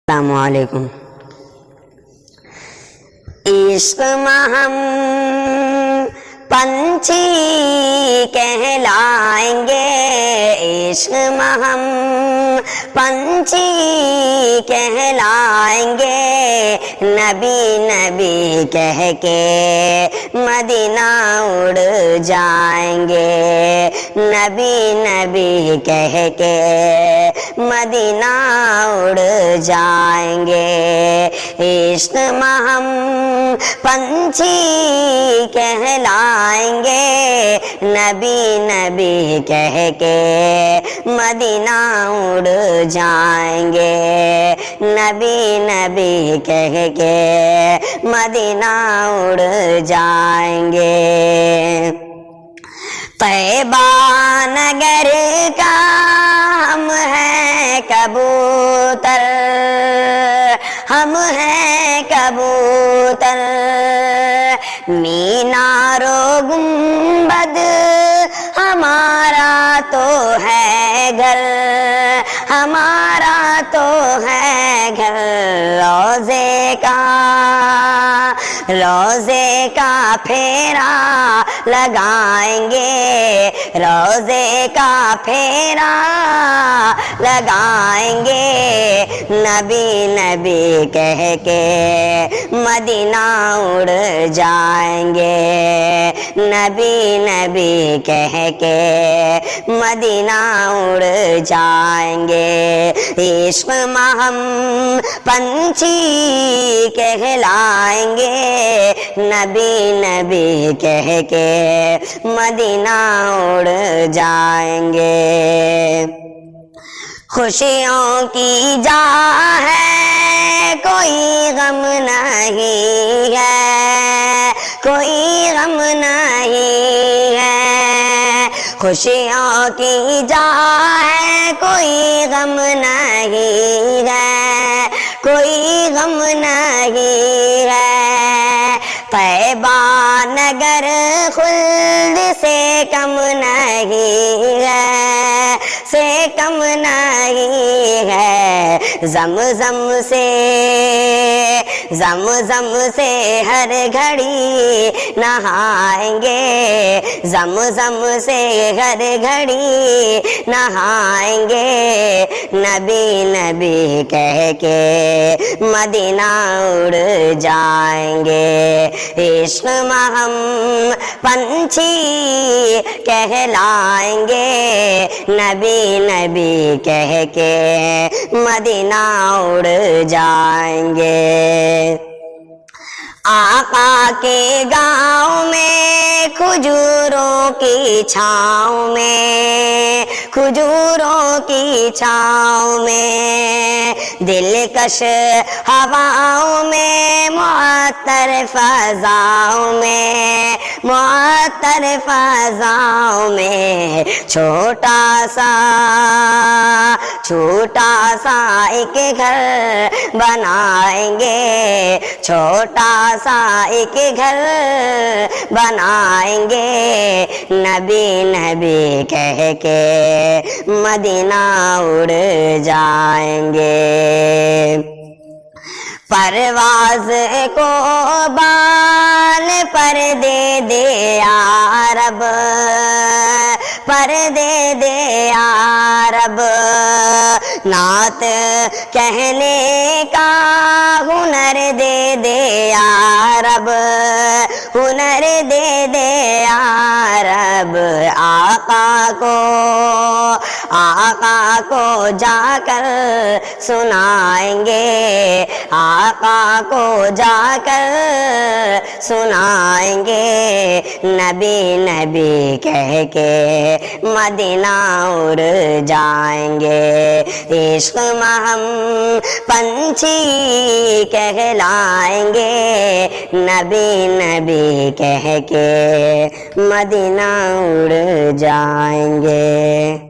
السلام علیکم۔ عشق میں ہم پنچھی کہلائیں گے، عشق میں ہم پنچھی کہلائیں گے، نبی نبی کہہ کے مدینہ اڑ جائیں گے، نبی نبی کہہ کے مدینہ اڑ جائیں گے۔ عشق میں ہم پنچھی کہلائیں گے، نبی نبی کہہ کے مدینہ اڑ جائیں گے، نبی نبی کہہ کے مدینہ اڑ جائیں گے۔ طیبہ نگر کا ہم ہیں کبوتر، ہم ہیں کبوتر، مینار و گنبد ہمارا تو ہے گھر، ہمارا تو ہے گھر، روزے کا پھیرا لگائیں گے، روزے کا پھیرا لگائیں گے، نبی نبی کہہ کے مدینہ اڑ جائیں گے، نبی نبی کہہ کے مدینہ اڑ جائیں گے۔ عشق میں ہم پنچھی کہلائیں گے، نبی نبی کہہ کے مدینہ اڑ جائیں گے۔ خوشیوں کی جا ہے کوئی غم نہیں ہے، کوئی غم نہیں ہے، خوشیوں کی جا ہے کوئی غم نہیں ہے، کوئی غم نہیں ہے، طیبہ نگر خلد سے کم نہیں ہے، سے کم نہیں ہے، زمزم سے ہر گھڑی نہائیں گے، زمزم سے ہر گھڑی نہائیں گے، نبی نبی کہہ کے مدینہ اڑ جائیں گے۔ عشق میں ہم پنچھی کہلائیں گے، نبی نبی کہہ کے مدینہ اڑ جائیں گے۔ آقا کے گاؤں میں کھجوروں کی چھاؤں میں، کھجوروں کی چھاؤں میں، دلکش ہواؤں میں، معطر فضاؤں میں، معطر فضاؤں میں، چھوٹا سا ایک گھر بنائیں گے، چھوٹا سا ایک گھر بنائیں گے، نبی نبی کہہ کے مدینہ اڑ جائیں گے۔ پرواز کو بال پر دے دے یا رب، پر دے دے یا رب، نعت کہنے کا ہنر دے دے یا رب، ہنر دے دے یا رب، آقا کو جا کر سنائیں گے، آقا کو جا کر سنائیں گے، نبی نبی کہہ کے مدینہ اڑ جائیں گے۔ عشق میں ہم پنچھی کہلائیں گے، نبی نبی کہہ کے مدینہ اڑ جائیں گے۔